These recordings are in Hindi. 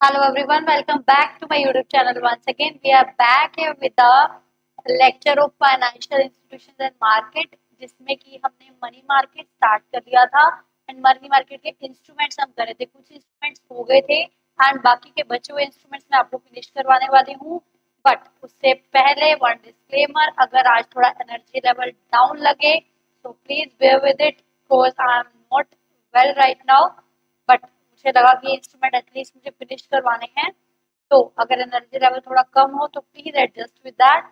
Hello everyone, welcome back to my YouTube channel once again. We are back here with the lecture of financial institutions and market, जिसमें कि हमने मनी मार्केट स्टार्ट कर दिया था एंड मनी मार्केट के इंस्ट्रूमेंट्स हम कर रहे थे। कुछ इंस्ट्रूमेंट्स हो गए थे एंड बाकी के बचे हुए इंस्ट्रूमेंट्स मैं आपको फिनिश करवाने वाली हूँ। बट उससे पहले वन डिस्क्लेमर, अगर आज थोड़ा एनर्जी लेवल डाउन लगे तो please bear with it because I am not well right now. But मुझे लगा कि इंस्ट्रूमेंट एटलीस्ट मुझे फिनिश करवाने हैं, तो अगर एनर्जी लेवल थोड़ा कम हो तो प्लीज एडजस्ट विद दैट।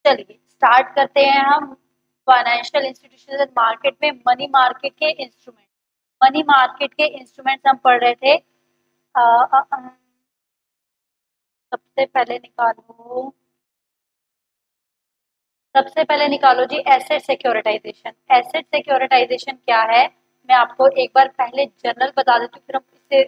चलिए स्टार्ट करते हैं हम फाइनेंशियल इंस्टीट्यूशन एंड मार्केट में मनी मार्केट के इंस्ट्रूमेंट। मनी मार्केट के इंस्ट्रूमेंट्स हम पढ़ रहे थे। सबसे पहले निकालो जी एसेट सिक्योरिटाइजेशन। एसेट सिक्योरिटाइजेशन क्या है मैं आपको एक बार पहले जनरल बता देती हूँ, फिर हम इससे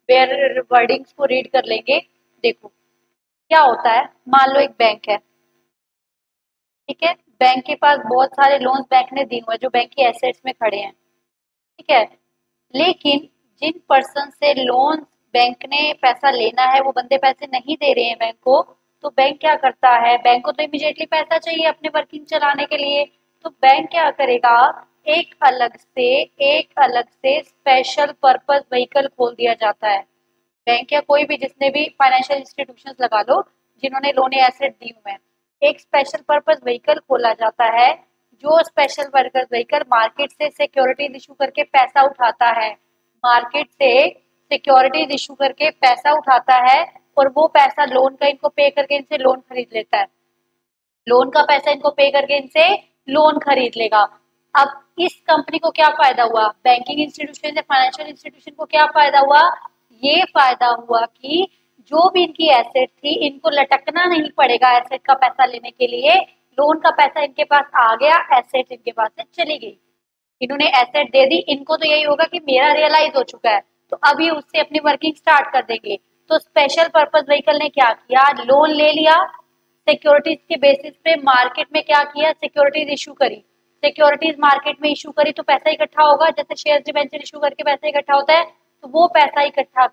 वेयर वर्डिंग्स को रीड कर लेंगे। देखो क्या होता है, मान लो एक बैंक है, ठीक है। बैंक के पास बहुत सारे लोन्स बैंक ने दिए हुए हैं जो बैंक की एसेट्स में खड़े हैं, ठीक है। लेकिन जिन पर्सन से लोन बैंक ने पैसा लेना है वो बंदे पैसे नहीं दे रहे हैं बैंक को, तो बैंक क्या करता है, बैंक को तो इमीडिएटली पैसा चाहिए अपने वर्किंग चलाने के लिए, तो बैंक क्या करेगा, एक अलग से स्पेशल पर्पस व्हीकल खोल दिया जाता है। बैंक या कोई भी जिसने भी फाइनेंशियल इंस्टीट्यूशंस लगा लो जिन्होंने लोन या एसेट दी हुए हैं, एक स्पेशल पर्पस व्हीकल खोला जाता है। जो स्पेशल पर्पस व्हीकल मार्केट से सिक्योरिटीज इशू करके पैसा उठाता है, मार्केट से सिक्योरिटीज इशू करके पैसा उठाता है और वो पैसा लोन का इनको पे करके इनसे लोन खरीद लेता है। लोन का पैसा इनको पे करके इनसे लोन खरीद लेगा। अब इस कंपनी को क्या फायदा हुआ, बैंकिंग इंस्टीट्यूशन या फाइनेंशियल इंस्टीट्यूशन को क्या फायदा हुआ, ये फायदा हुआ कि जो भी इनकी एसेट थी इनको लटकना नहीं पड़ेगा एसेट का पैसा लेने के लिए। लोन का पैसा इनके पास आ गया, एसेट इनके पास से चली गई, इन्होंने एसेट दे दी, इनको तो यही होगा कि मेरा रियलाइज हो चुका है, तो अब ये उससे अपनी वर्किंग स्टार्ट कर देंगे। तो स्पेशल पर्पस व्हीकल ने क्या किया, लोन ले लिया, सिक्योरिटीज के बेसिस पे मार्केट में क्या किया, सिक्योरिटीज इशू करी। सिक्योरिटीज मार्केट में इशू करी तो पैसा इकट्ठा होगा, जैसे शेयर डिबेंचर इशू करके पैसा इकट्ठा होता है, तो वो पैसा इकट्ठा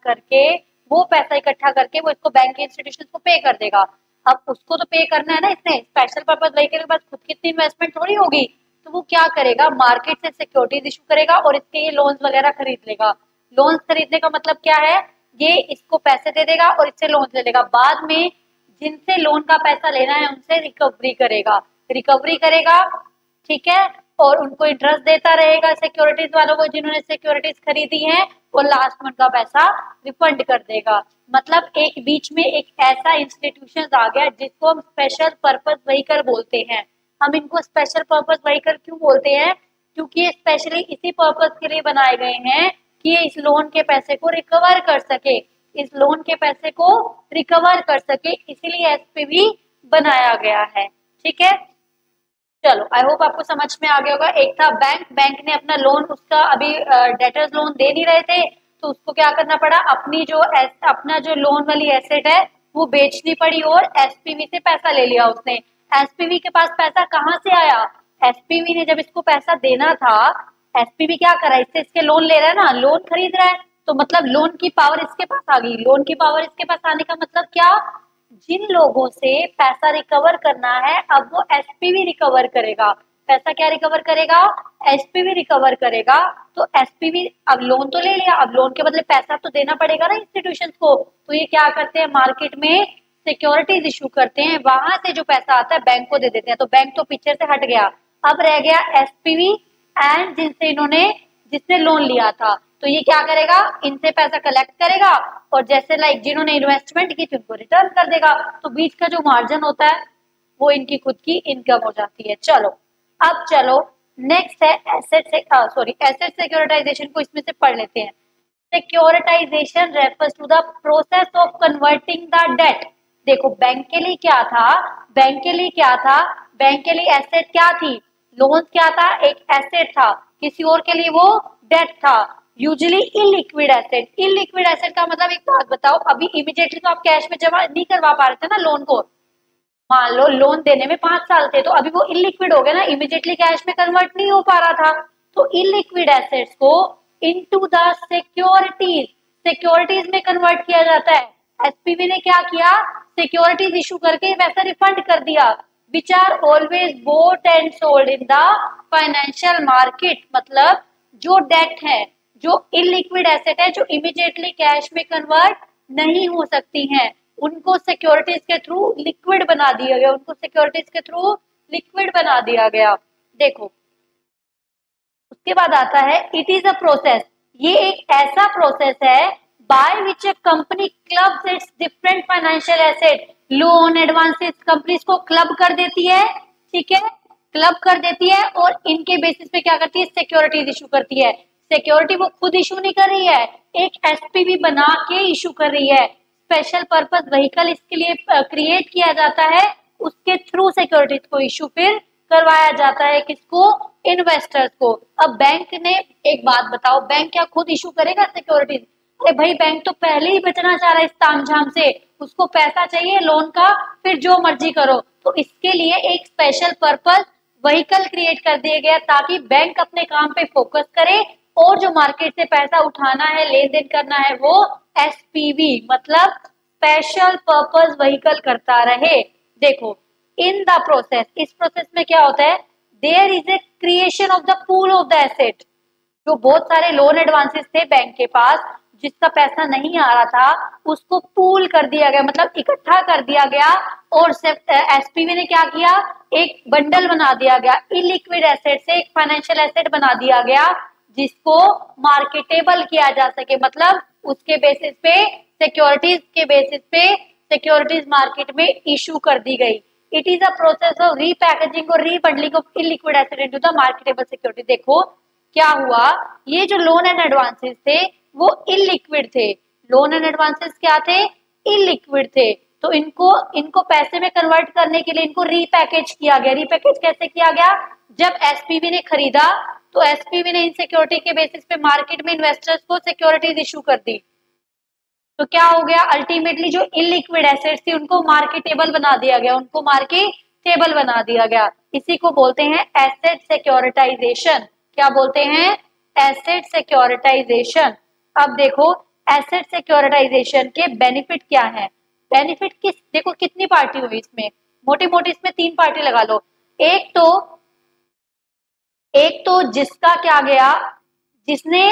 करके वो इसको बैंक के इंस्टीट्यूशन को पे कर देगा। अब उसको तो पे करना है ना, इसने स्पेशल पर्पस व्हीकल के पास खुद की इतनी इन्वेस्टमेंट थोड़ी होगी, तो वो क्या करेगा, मार्केट से सिक्योरिटीज इशू करेगा और इसके ये लोन्स वगैरह खरीद लेगा। लोन्स खरीदने का मतलब क्या है, ये इसको पैसे दे देगा और इससे लोन ले लेगा, बाद में जिनसे लोन का पैसा लेना है उनसे रिकवरी करेगा, ठीक है। और उनको इंटरेस्ट देता रहेगा सिक्योरिटीज वालों को जिन्होंने सिक्योरिटीज खरीदी है, और लास्ट में उनका पैसा रिफंड कर देगा। मतलब एक बीच में एक ऐसा इंस्टीट्यूशन आ गया जिसको हम स्पेशल पर्पस व्हीकल बोलते हैं। हम इनको स्पेशल पर्पस व्हीकल क्यों बोलते हैं, क्योंकि ये स्पेशली इसी पर्पस के लिए बनाए गए हैं कि ये इस लोन के पैसे को रिकवर कर सके, इसीलिए एसपीवी बनाया गया है, ठीक है। चलो आई होप आपको समझ में आ गया होगा। एक था बैंक, बैंक ने अपना लोन, उसका अभी डेटर्स लोन दे नहीं रहे थे, तो उसको क्या करना पड़ा, अपना जो लोन वाली एसेट है वो बेचनी पड़ी और एसपीवी से पैसा ले लिया उसने। एसपीवी के पास पैसा कहाँ से आया, एसपीवी ने जब इसको पैसा देना था, एसपीवी क्या कर रहा है, इससे इसके लोन ले रहा है ना, लोन खरीद रहा है, तो मतलब लोन की पावर इसके पास आ गई। लोन की पावर इसके पास आने का मतलब क्या, जिन लोगों से पैसा रिकवर करना है अब वो एसपीवी रिकवर करेगा। पैसा क्या रिकवर करेगा, एसपीवी रिकवर करेगा। तो एसपीवी अब लोन तो ले लिया, अब लोन के बदले पैसा तो देना पड़ेगा ना इंस्टीट्यूशंस को, तो ये क्या करते हैं, मार्केट में सिक्योरिटीज इशू करते हैं, वहां से जो पैसा आता है बैंक को दे देते हैं। तो बैंक तो पिक्चर से हट गया, अब रह गया एसपीवी एंड जिसने लोन लिया था, तो ये क्या करेगा, इनसे पैसा कलेक्ट करेगा और जैसे लाइक जिन्होंने इन्वेस्टमेंट की थी उनको रिटर्न कर देगा। तो बीच का जो मार्जिन होता है वो इनकी खुद की इनकम हो जाती है। चलो नेक्स्ट है एसेट सिक्योरिटाइजेशन को इसमें से पढ़ लेते हैं। Securitization refers to the process of converting the debt. देखो बैंक के लिए क्या था, बैंक के लिए एसेट क्या थी, लोन क्या था, एक एसेट था, किसी और के लिए वो डेट था। यूजुअली इलिक्विड एसेट का मतलब, एक बात बताओ, अभी इमीडिएटली तो आप कैश में जमा नहीं करवा पा रहे थे ना लोन को, मान लो लोन देने में 5 साल थे, तो अभी वो इलिक्विड हो गया ना, इमीडिएटली कैश में कन्वर्ट नहीं हो पा रहा था। तो इलिक्विड एसेट्स को इनटू द सिक्योरिटीज, सिक्योरिटीज में कन्वर्ट किया जाता है। एसपीवी ने क्या किया, सिक्योरिटीज इशू करके पैसा रिफंड कर दिया, which are always bought and sold in the financial market. मतलब जो डेट है, जो इलिक्विड एसेट है, जो इमीडिएटली कैश में कन्वर्ट नहीं हो सकती हैं, उनको सिक्योरिटीज के थ्रू लिक्विड बना दिया गया, उनको सिक्योरिटीज के थ्रू लिक्विड बना दिया गया। देखो उसके बाद आता है इट इज अ प्रोसेस, ये एक ऐसा प्रोसेस है by which a company clubs it's different financial asset, loan advances companies को क्लब कर देती है, ठीक है, क्लब कर देती है और इनके बेसिस पे क्या करती है, सिक्योरिटीज इशू करती है। सिक्योरिटी वो खुद इशू नहीं कर रही है, एक एसपीवी बना के इशू कर रही है। स्पेशल पर्पस व्हीकल इसके लिए क्रिएट किया जाता है, उसके थ्रू सिक्योरिटीज को इशू फिर करवाया जाता है, किसको, इन्वेस्टर्स को। अब बैंक ने, एक बात बताओ, बैंक क्या खुद इशू करेगा सिक्योरिटीज? अरे भाई बैंक तो पहले ही बचना चाह रहा है इस तामझाम से, उसको पैसा चाहिए लोन का, फिर जो मर्जी करो। तो इसके लिए एक स्पेशल पर्पस व्हीकल क्रिएट कर दिया गया ताकि बैंक अपने काम पे फोकस करे और जो मार्केट से पैसा उठाना है, लेन देन करना है, वो एसपीवी मतलब स्पेशल पर्पस व्हीकल करता रहे। देखो इन द प्रोसेस, इस प्रोसेस में क्या होता है, there is a creation of the pool of the asset. जो बहुत सारे लोन एडवांसेस थे बैंक के पास, जिसका पैसा नहीं आ रहा था, उसको पूल कर दिया गया, मतलब इकट्ठा कर दिया गया और एसपीवी ने क्या किया, एक बंडल बना दिया गया, इलिक्विड एसेट से एक फाइनेंशियल एसेट बना दिया गया जिसको मार्केटेबल किया जा सके। मतलब उसके बेसिस पे, सिक्योरिटीज के बेसिस पे सिक्योरिटीज मार्केट में इशू कर दी गई। It is a process of repackaging और rebundling of illiquid asset into the marketable security. देखो क्या हुआ, ये जो लोन एंड एडवांसेस थे वो इलिक्विड थे, लोन एंड एडवांसेस क्या थे, इलिक्विड थे, तो इनको पैसे में कन्वर्ट करने के लिए इनको रीपैकेज किया गया। रीपैकेज कैसे किया गया, जब एसपीवी ने खरीदा तो एसपीवी ने इन सिक्योरिटी के बेसिस पे मार्केट में इन्वेस्टर्स को सिक्योरिटीज इशू कर दी, तो क्या हो गया, अल्टीमेटली जो इलिक्विड एसेट्स थी उनको मार्केटेबल बना दिया गया, उनको मार्केटेबल बना दिया गया। इसी को बोलते हैं एसेट सिक्योरिटाइजेशन। क्या बोलते हैं, एसेट सिक्योरिटाइजेशन। अब देखो एसेट सिक्योरिटाइजेशन के बेनिफिट क्या है, बेनिफिट किस, देखो कितनी पार्टी हुई इसमें, मोटी मोटी इसमें 3 पार्टी लगा लो। एक तो जिसका क्या गया, जिसने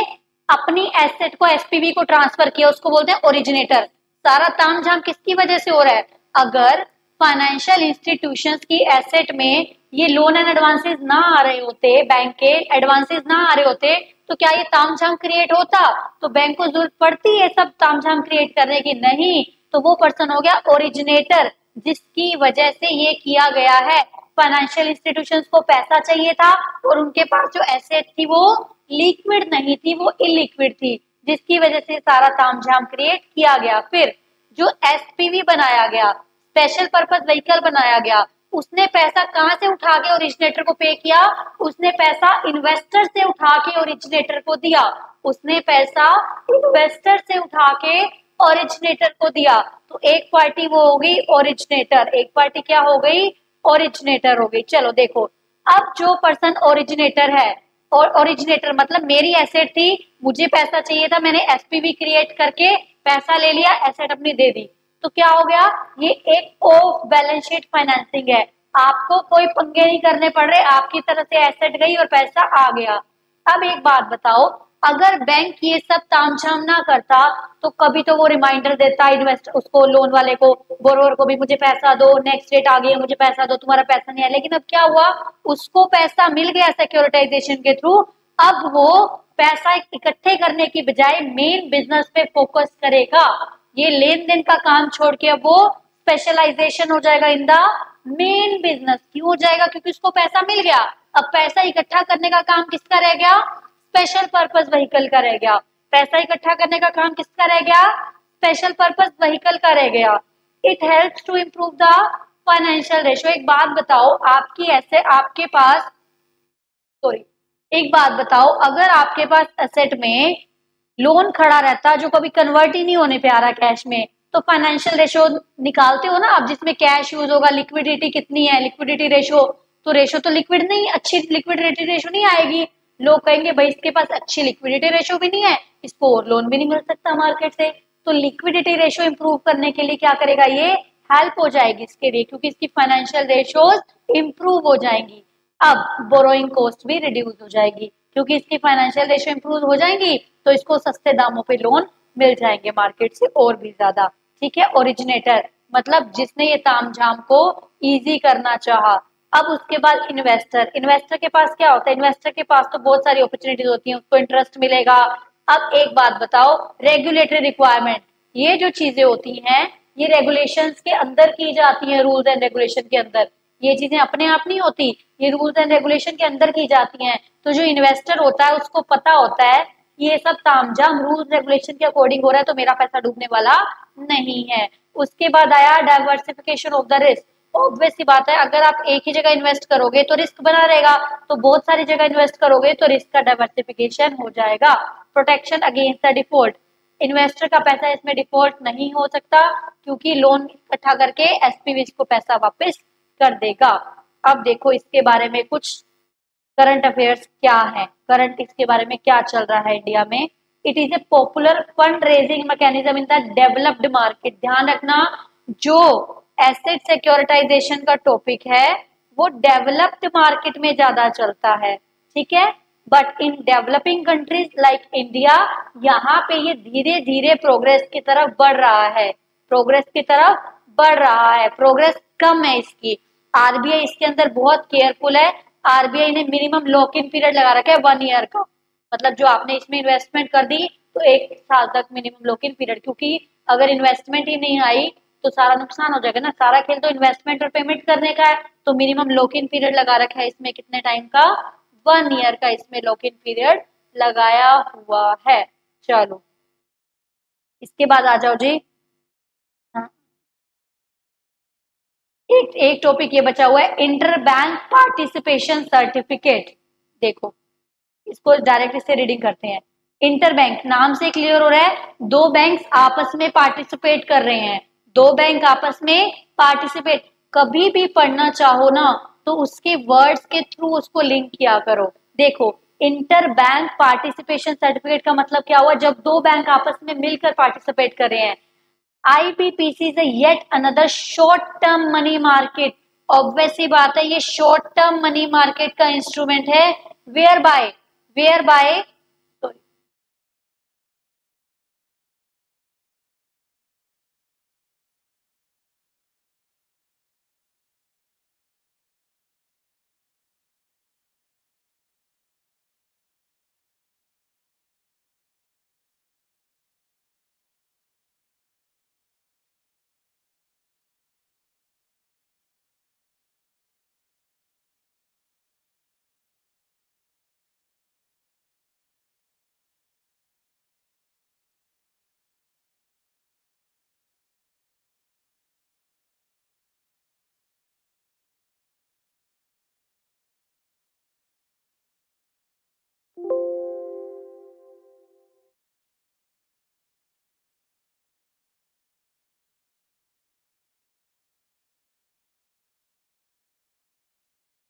अपनी एसेट को एसपीवी को ट्रांसफर किया, उसको बोलते हैं ओरिजिनेटर। सारा तामझाम किसकी वजह से हो रहा है, अगर फाइनेंशियल इंस्टीट्यूशंस की एसेट में ये लोन एंड एडवांसेस ना आ रहे होते, बैंक के एडवांसेस ना आ रहे होते, तो क्या ये तामझाम क्रिएट होता, तो बैंक को जरूरत पड़ती है सब तामझाम क्रिएट करने की, नहीं। तो वो पर्सन हो गया ओरिजिनेटर, जिसकी वजह से ये किया गया है। फाइनेंशियल इंस्टीट्यूशंस को पैसा चाहिए था और उनके पास जो एसेट थी वो लिक्विड नहीं थी, वो इलिक्विड थी, जिसकी वजह से सारा तामझाम क्रिएट किया गया। फिर जो एसपीवी बनाया गया, स्पेशल पर्पस व्हीकल बनाया गया, उसने पैसा कहां से उठा के ओरिजिनेटर को पे किया, उसने पैसा इन्वेस्टर से उठा के ओरिजिनेटर को दिया, उसने पैसा इन्वेस्टर से उठा के ओरिजिनेटर को दिया। तो एक पार्टी वो हो गई ओरिजिनेटर, एक पार्टी क्या हो गई, ओरिजिनेटर हो गई। चलो देखो, अब जो पर्सन ओरिजिनेटर है, और ओरिजिनेटर मतलब मेरी एसेट थी, मुझे पैसा चाहिए था, मैंने एसपीवी क्रिएट करके पैसा ले लिया, एसेट अपनी दे दी, तो क्या हो गया, ये एक ऑफ बैलेंस शीट फाइनेंसिंग है। आपको कोई पंगे नहीं करने पड़ रहे, आपकी तरफ से एसेट गई और पैसा आ गया। अब एक बात बताओ, अगर बैंक ये सब तामझाम ना करता तो कभी तो वो रिमाइंडर देता इन्वेस्टर, उसको लोन वाले को, बोरोवर को भी, मुझे पैसा दो, नेक्स्ट डेट आ गई है, मुझे पैसा दो, तुम्हारा पैसा नहीं है। लेकिन अब क्या हुआ, उसको पैसा मिल गया सिक्योरिटाइजेशन के थ्रू, अब वो पैसा इकट्ठे करने की बजाय मेन बिजनेस पे फोकस करेगा। ये लेन देन का काम छोड़ के अब वो स्पेशलाइजेशन हो जाएगा इन द मेन बिजनेस। क्यों हो जाएगा, क्योंकि उसको पैसा मिल गया। अब पैसा इकट्ठा करने का काम किसका रह गया, स्पेशल पर्पस व्हीकल का रह गया। पैसा इकट्ठा करने का काम किसका रह गया, स्पेशल पर्पस व्हीकल का रह गया। It helps to improve the financial ratio. एक बात बताओ, आपकी ऐसे आपके पास, सॉरी, एक बात बताओ, अगर आपके पास एसेट में लोन खड़ा रहता जो कभी कन्वर्ट ही नहीं होने पे आ रहा कैश में, तो फाइनेंशियल रेशियो निकालते हो ना आप, जिसमें कैश यूज होगा, लिक्विडिटी कितनी है, लिक्विडिटी रेशियो, तो रेशियो तो लिक्विड नहीं, अच्छी लिक्विडिटी रेशियो नहीं आएगी। लोग कहेंगे भाई इसके पास अच्छी लिक्विडिटी रेशो भी नहीं है, इसको और लोन भी नहीं मिल सकता मार्केट से। तो लिक्विडिटी रेशो इंप्रूव करने के लिए क्या करेगा, ये हेल्प हो जाएगी इसके लिए, क्योंकि इसकी फाइनेंशियल रेशोज इंप्रूव हो जाएंगी। अब बोरोइंग कॉस्ट भी रिड्यूस हो जाएगी, क्योंकि इसकी फाइनेंशियल रेशो इंप्रूव हो जाएंगी तो इसको सस्ते दामों पे लोन मिल जाएंगे मार्केट से और भी ज्यादा। ठीक है, ओरिजिनेटर मतलब जिसने ये तामझाम को इजी करना चाहा। अब उसके बाद इन्वेस्टर, इन्वेस्टर के पास क्या होता है, इन्वेस्टर के पास तो बहुत सारी अपॉर्चुनिटीज होती हैं, उसको इंटरेस्ट मिलेगा। अब एक बात बताओ, रेगुलेटरी रिक्वायरमेंट, ये जो चीजें होती हैं ये रेगुलेशंस के अंदर की जाती हैं, रूल्स एंड रेगुलेशन के अंदर। ये चीजें अपने आप नहीं होती, ये रूल्स एंड रेगुलेशन के अंदर की जाती हैं। तो जो इन्वेस्टर होता है उसको पता होता है ये सब तामझाम रूल्स रेगुलेशन के अकॉर्डिंग हो रहा है, तो मेरा पैसा डूबने वाला नहीं है। उसके बाद आया diversification of the risk. Obvious सी बात है, अगर आप एक ही जगह इन्वेस्ट करोगे तो रिस्क बना रहेगा, तो बहुत सारी जगह इन्वेस्ट करोगे तो रिस्क का डाइवर्सिफिकेशन हो जाएगा। Protection against the default, investor का पैसा इसमें डिफॉल्ट नहीं हो सकता, क्योंकि लोन इकट्ठा करके एसपीवी को पैसा वापस कर देगा। अब देखो इसके बारे में कुछ करंट अफेयर्स क्या है, करंट इसके बारे में क्या चल रहा है इंडिया में। It is a popular fund raising mechanism in the developed market. ध्यान रखना, जो एसेट सिक्योरिटाइजेशन का टॉपिक है वो डेवलप्ड मार्केट में ज्यादा चलता है, ठीक है। But in developing countries like India, यहाँ पे ये धीरे धीरे प्रोग्रेस की तरफ बढ़ रहा है, प्रोग्रेस की तरफ बढ़ रहा है, प्रोग्रेस कम है इसकी। आरबीआई इसके अंदर बहुत केयरफुल है, आरबीआई ने मिनिमम लॉक इन पीरियड लगा रखा है 1 ईयर का, मतलब जो आपने इसमें इन्वेस्टमेंट कर दी तो 1 साल तक मिनिमम लॉक इन पीरियड, क्योंकि अगर इन्वेस्टमेंट ही नहीं आई तो सारा नुकसान हो जाएगा ना, सारा खेल तो इन्वेस्टमेंट और पेमेंट करने का है। तो मिनिमम लॉक इन पीरियड लगा रखा है इसमें कितने टाइम का, 1 ईयर का इसमें लॉक इन पीरियड लगाया हुआ है। चलो इसके बाद आ जाओ जी, हाँ, एक टॉपिक ये बचा हुआ है, इंटर बैंक पार्टिसिपेशन सर्टिफिकेट। देखो इसको डायरेक्ट से रीडिंग करते हैं। इंटर बैंक नाम से क्लियर हो रहा है, दो बैंक्स आपस में पार्टिसिपेट कर रहे हैं, दो बैंक आपस में पार्टिसिपेट। कभी भी पढ़ना चाहो ना तो उसके वर्ड्स के थ्रू उसको लिंक किया करो। देखो इंटर बैंक पार्टिसिपेशन सर्टिफिकेट का मतलब क्या हुआ, जब दो बैंक आपस में मिलकर पार्टिसिपेट कर रहे हैं। IBPC is a yet another short term money market। Obvious सी बात है ये शॉर्ट टर्म मनी मार्केट का इंस्ट्रूमेंट है, वेयर बाय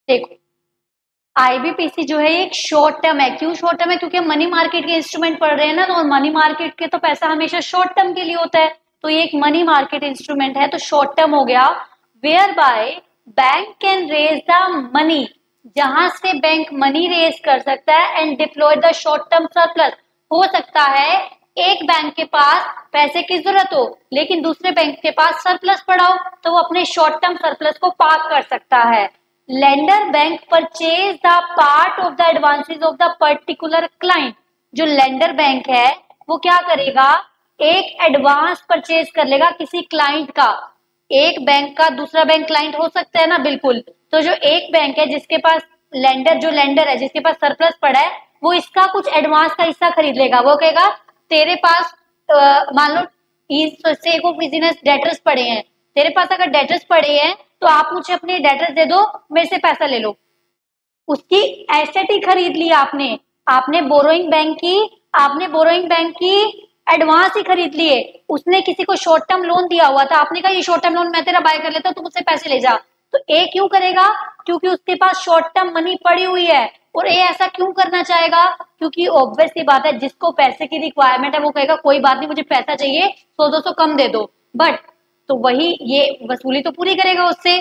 देखो आईबीपीसी जो है एक शॉर्ट टर्म है। क्यों शॉर्ट टर्म है, क्योंकि हम मनी मार्केट के इंस्ट्रूमेंट पढ़ रहे हैं ना, तो मनी मार्केट के तो पैसा हमेशा शॉर्ट टर्म के लिए होता है, तो ये एक मनी मार्केट इंस्ट्रूमेंट है तो शॉर्ट टर्म हो गया। Whereby bank can raise the money, जहां से बैंक मनी रेज कर सकता है, and deploy the short term surplus. हो सकता है एक बैंक के पास पैसे की जरूरत हो लेकिन दूसरे बैंक के पास सरप्लस पड़ा हो, तो वो अपने शॉर्ट टर्म सरप्लस को पार्क कर सकता है। Lender bank purchase the part of the advances of the particular client. जो लेंडर बैंक है वो क्या करेगा, एक एडवांस परचेज कर लेगा किसी क्लाइंट का। एक बैंक का दूसरा बैंक क्लाइंट हो सकता है ना, बिल्कुल। तो जो एक बैंक है जिसके पास जो लेंडर है जिसके पास सरप्लस पड़ा है, वो इसका कुछ एडवांस का हिस्सा खरीद लेगा। वो कहेगा तेरे पास मान लो से को बिजनेस डेटर्स पड़े हैं, तेरे पास अगर डेटर्स पड़े हैं तो आप मुझे अपने डेटर्स दे दो, मेरे से पैसा ले लो। उसकी एसेट ही खरीद ली आपने, आपने बोरोइंग बैंक की एडवांस ही खरीद लिए। उसने किसी को शॉर्ट टर्म लोन दिया हुआ था, आपने कहा ये शॉर्ट टर्म लोन मैं तेरा बाय कर लेता हूं, तू मुझसे पैसे ले जा। तो ए क्यों करेगा? क्योंकि उसके पास शॉर्ट टर्म मनी पड़ी हुई है। और ए ऐसा क्यों करना चाहेगा? क्योंकि ऑब्वियस सी बात है, जिसको पैसे की रिक्वायरमेंट है वो कहेगा कोई बात नहीं, मुझे पैसा चाहिए, 100-200 कम दे दो। बट तो वही ये वसूली तो पूरी करेगा उससे,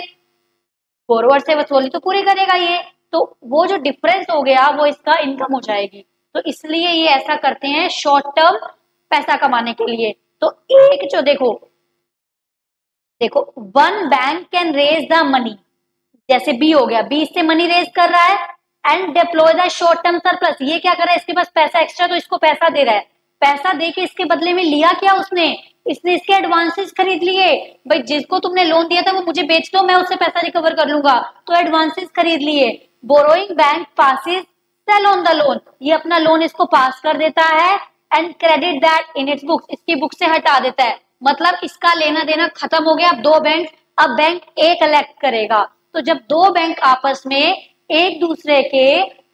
बोरोवर से वसूली तो पूरी करेगा ये, तो वो जो डिफरेंस हो गया वो इसका इनकम हो जाएगी। तो इसलिए ये ऐसा करते हैं शॉर्ट टर्म पैसा कमाने के लिए। तो एक जो देखो देखो one bank can raise the money, जैसे बी हो गया, बी इससे मनी रेज कर रहा है and deploy the short term surplus. ये क्या कर रहा है, इसके पास पैसा एक्स्ट्रा, तो इसको पैसा दे रहा है। पैसा दे के इसके बदले में लिया क्या उसने? इसने इसके एडवांसेस खरीद लिए। भाई जिसको तुमने लोन दिया था वो मुझे बेच दो, मैं उससे पैसा रिकवर कर लूंगा, तो एडवांसेस खरीद लिए। Borrowing bank passes sale on the loan, ये अपना लोन इसको पास कर देता है and credit that in its books, इसकी बुक से हटा देता है। मतलब इसका लेना देना खत्म हो गया। अब दो बैंक, अब बैंक ए कलेक्ट करेगा। तो जब दो बैंक आपस में एक दूसरे के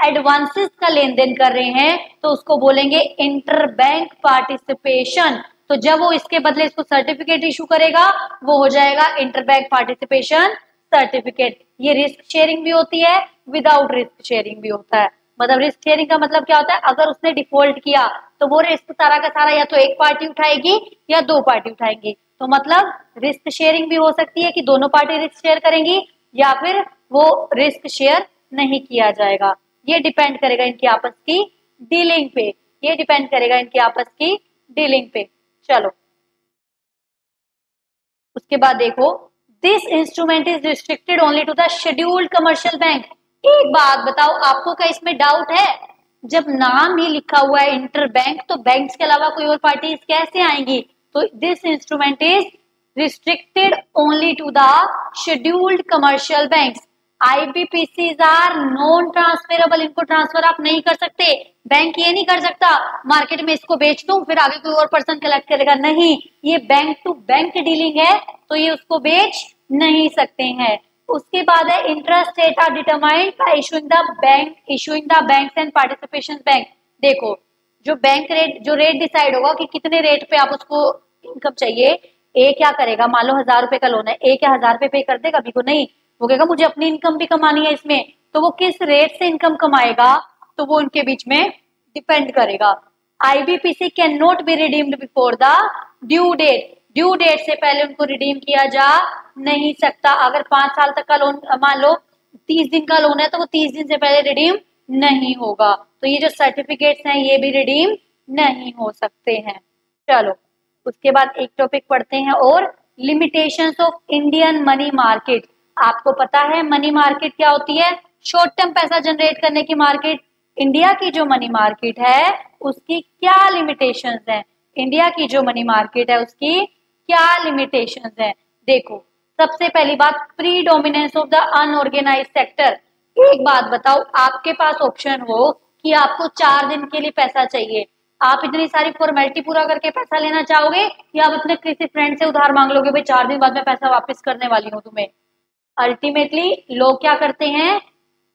एडवांसेस का लेन देन कर रहे हैं तो उसको बोलेंगे इंटर बैंक पार्टिसिपेशन। तो जब वो इसके बदले इसको सर्टिफिकेट इशू करेगा वो हो जाएगा इंटर बैंक पार्टिसिपेशन सर्टिफिकेट। ये रिस्क शेयरिंग भी होती है, विदाउट रिस्क शेयरिंग भी होता है। मतलब रिस्क शेयरिंग का मतलब क्या होता है, अगर उसने डिफॉल्ट किया तो वो रिस्क सारा का सारा या तो एक पार्टी उठाएगी या दो पार्टी उठाएंगी। तो मतलब रिस्क शेयरिंग भी हो सकती है कि दोनों पार्टी रिस्क शेयर करेंगी या फिर वो रिस्क शेयर नहीं किया जाएगा। ये डिपेंड करेगा इनकी आपस की डीलिंग पे, ये डिपेंड करेगा इनकी आपस की डीलिंग पे। चलो उसके बाद देखो, this instrument is restricted only to the scheduled commercial bank. एक बात बताओ, आपको क्या इसमें डाउट है? जब नाम ही लिखा हुआ है इंटर बैंक, तो बैंक्स के अलावा कोई और पार्टीज कैसे आएंगी? तो this instrument is restricted only to the scheduled commercial banks. IBPCs are non transferable, इनको ट्रांसफर आप नहीं कर सकते। बैंक ये नहीं कर सकता मार्केट में इसको बेच दूं फिर आगे कोई और पर्सन कलेक्ट करेगा, नहीं, ये बैंक टू बैंक डीलिंग है तो ये उसको बेच नहीं सकते हैं। उसके बाद है interest rate are determined by issuing the banks and participation bank. देखो जो बैंक रेट, जो रेट डिसाइड होगा कि कितने रेट पे आप उसको इनकम चाहिए। ए क्या करेगा, मान लो 1000 रुपए का लोन है, ए क्या 1000 रुपए पे कर देगा? अभी को नहीं, वो कहेगा मुझे अपनी इनकम भी कमानी है इसमें। तो वो किस रेट से इनकम कमाएगा तो वो उनके बीच में डिपेंड करेगा। IBPC can not be redeemed before the due date, due date से पहले उनको रिडीम किया जा नहीं सकता। अगर 5 साल तक का लोन, मान लो 30 दिन का लोन है तो वो 30 दिन से पहले रिडीम नहीं होगा। तो ये जो सर्टिफिकेट्स हैं ये भी रिडीम नहीं हो सकते हैं। चलो उसके बाद एक टॉपिक पढ़ते हैं और limitations of Indian money market. आपको पता है मनी मार्केट क्या होती है? शॉर्ट टर्म पैसा जनरेट करने की मार्केट। इंडिया की जो मनी मार्केट है उसकी क्या लिमिटेशंस है? इंडिया की जो मनी मार्केट है उसकी क्या लिमिटेशंस है? देखो सबसे पहली बात, predominance of the unorganised sector. एक बात बताओ, आपके पास ऑप्शन हो कि आपको 4 दिन के लिए पैसा चाहिए, आप इतनी सारी फॉर्मेलिटी पूरा करके पैसा लेना चाहोगे या आप अपने किसी फ्रेंड से उधार मांग लोगे, भाई 4 दिन बाद में पैसा वापस करने वाली हूँ तुम्हें? अल्टीमेटली लोग क्या करते हैं,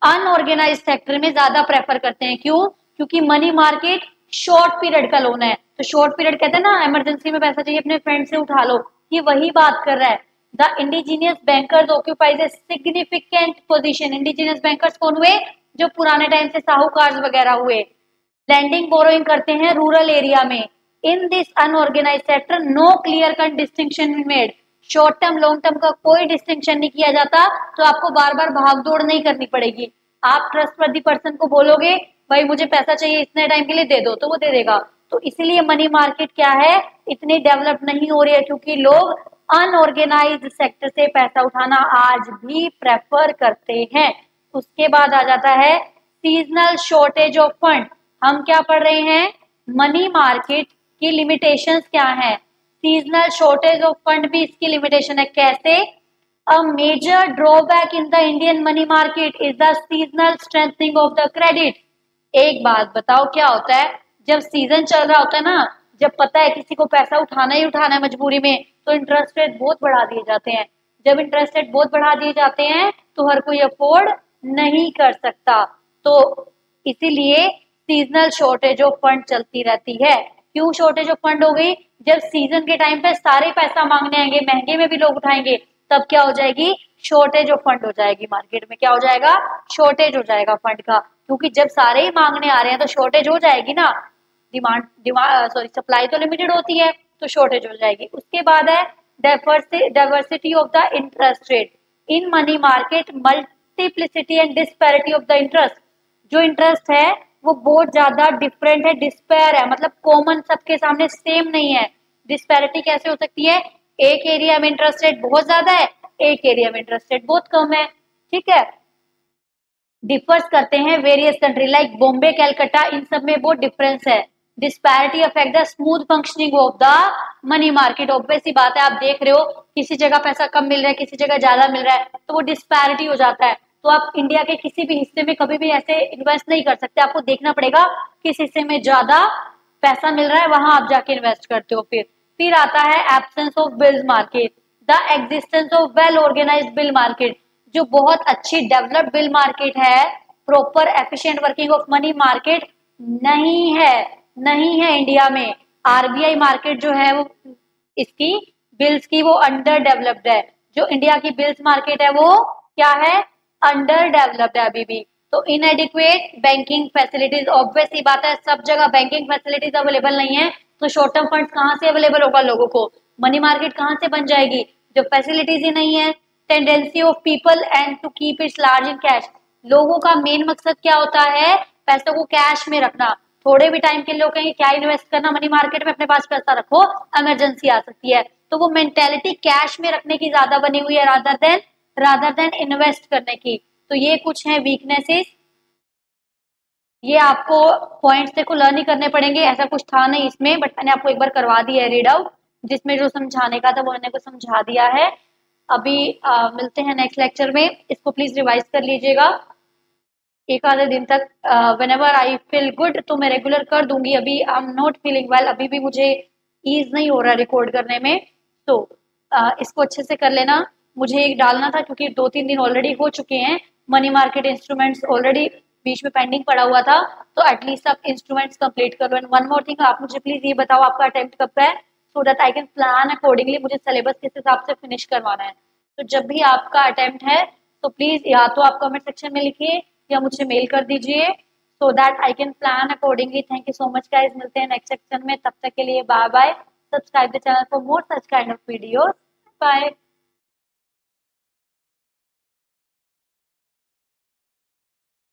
अनऑर्गेनाइज्ड सेक्टर में ज्यादा प्रेफर करते हैं। क्यों? क्योंकि मनी मार्केट शॉर्ट पीरियड का लोन है। तो शॉर्ट पीरियड कहते हैं ना, इमरजेंसी में पैसा चाहिए अपने फ्रेंड से उठा लो, ये वही बात कर रहा है। The indigenous bankers occupies a significant position. Indigenous bankers कौन हुए? जो पुराने टाइम से साहूकार वगैरह हुए। लैंडिंग बोरोइंग करते हैं रूरल एरिया में। In this unorganized sector no clear cut distinction made. Short term long term का कोई डिस्टिंक्शन नहीं किया जाता, तो आपको बार बार भाग दौड़ नहीं करनी पड़ेगी। आप ट्रस्टवर्दी पर्सन को बोलोगे भाई मुझे पैसा चाहिए इतने टाइम के लिए दे दो, तो वो दे देगा। तो इसीलिए मनी मार्केट क्या है, इतनी डेवलप नहीं हो रही है, क्योंकि लोग अनऑर्गेनाइज्ड सेक्टर से पैसा उठाना आज भी प्रेफर करते हैं। उसके बाद आ जाता है सीजनल शॉर्टेज ऑफ फंड। हम क्या पढ़ रहे हैं, मनी मार्केट की लिमिटेशंस क्या है। सीजनल शॉर्टेज ऑफ फंड भी इसकी लिमिटेशन है। कैसे? A major drawback in the Indian money market is the seasonal strengthening of the credit. एक बात बताओ, क्या होता है जब सीजन चल रहा होता है ना, जब पता है किसी को पैसा उठाना ही उठाना है मजबूरी में, तो इंटरेस्ट रेट बहुत बढ़ा दिए जाते हैं। जब इंटरेस्ट रेट बहुत बढ़ा दिए जाते हैं तो हर कोई अफोर्ड नहीं कर सकता। तो इसीलिए सीजनल शॉर्टेज ऑफ फंड चलती रहती है। क्यों शॉर्टेज ऑफ फंड हो गई? जब सीजन के टाइम पे सारे पैसा मांगने आएंगे, महंगे में भी लोग उठाएंगे, तब क्या हो जाएगी, शॉर्टेज ऑफ फंड हो जाएगी मार्केट में। क्या हो जाएगा, शॉर्टेज हो जाएगा फंड का, क्योंकि जब सारे ही मांगने आ रहे हैं तो शॉर्टेज हो जाएगी ना। डिमांड सॉरी सप्लाई तो लिमिटेड होती है तो शॉर्टेज हो जाएगी। उसके बाद है diversity of the interest rate in money market, multiplicity and disparity of the interest. जो इंटरेस्ट है वो बहुत ज्यादा डिफरेंट है, डिस्पेयर है, मतलब कॉमन सबके सामने सेम नहीं है। डिस्पैरिटी कैसे हो सकती है, एक एरिया में इंटरेस्ट रेट बहुत ज्यादा है, एक एरिया में इंटरेस्ट रेट बहुत कम है, ठीक है। डिफर्स करते हैं various country like Bombay, Calcutta, इन सब में बहुत डिफरेंस है। Disparity affect the smooth functioning of the money market. Obvious सी बात है, आप देख रहे हो किसी जगह पैसा कम मिल रहा है, किसी जगह ज्यादा मिल रहा है, तो वो डिस्पैरिटी हो जाता है। तो आप इंडिया के किसी भी हिस्से में कभी भी ऐसे इन्वेस्ट नहीं कर सकते, आपको देखना पड़ेगा किस हिस्से में ज्यादा पैसा मिल रहा है, वहां आप जाके इन्वेस्ट करते हो। फिर आता है absence of bills market, the existence of well organized bill market. जो बहुत अच्छी डेवलप्ड बिल मार्केट है, proper efficient working of money market नहीं है, नहीं है इंडिया में। आरबीआई मार्केट जो है वो इसकी बिल्स की वो अंडर डेवलप्ड है। जो इंडिया की बिल्स मार्केट है वो क्या है, अंडर डेवलप्ड है अभी भी। तो इनएडिक्वेट बैंकिंग फैसिलिटीज, ऑब्वियस सी बात है सब जगह बैंकिंग फैसिलिटीज अवेलेबल नहीं है, तो शॉर्ट टर्म फंड्स कहाँ से अवेलेबल होगा लोगों को, मनी मार्केट कहाँ से बन जाएगी जब फैसिलिटीज ही नहीं है। Tendency of people and to keep its large in cash. लोगों का मेन मकसद क्या होता है, पैसों को कैश में रखना। थोड़े भी टाइम के लिए लोग कहेंगे क्या इन्वेस्ट करना मनी मार्केट में, अपने पास पैसा रखो, इमरजेंसी आ सकती है। तो वो मेंटेलिटी कैश में रखने की ज्यादा बनी हुई है रादर देन इन्वेस्ट करने की। तो ये कुछ है वीकनेसेस, ये आपको पॉइंट्स देखो लर्न ही करने पड़ेंगे, ऐसा कुछ था नहीं इसमें, बट मैंने आपको एक बार करवा दिया है रीड आउट, जिसमें जो समझाने का था वो मैंने को समझा दिया है। अभी मिलते हैं नेक्स्ट लेक्चर में, इसको प्लीज रिवाइज कर लीजिएगा एक आधे दिन तक। व्हेनेवर आई फील गुड तो मैं रेगुलर कर दूंगी, अभी आई एम नॉट फीलिंग वेल, अभी भी मुझे ईज नहीं हो रहा रिकॉर्ड करने में, तो इसको अच्छे से कर लेना। मुझे एक डालना था क्योंकि 2-3 दिन ऑलरेडी हो चुके हैं, मनी मार्केट इंस्ट्रूमेंट्स ऑलरेडी बीच में पेंडिंग पड़ा हुआ था, तो एटलीस्ट आप इंस्ट्रूमेंट्स कंप्लीट कर लो। एंड वन मोर थिंग, आप मुझे प्लीज ये बताओ आपका अटेम्प्ट कब का है, सो that I can plan accordingly, मुझे सिलेबस किस हिसाब से फिनिश करवाना है। तो जब भी आपका अटेम्प्ट है तो प्लीज या तो आप कमेंट सेक्शन में लिखिए या मुझे मेल कर दीजिए, so that I can plan accordingly. Thank you so much guys, मिलते हैं नेक्स्ट सेक्शन में, तब तक के लिए bye bye. Subscribe the channel for more such kind of videos, bye.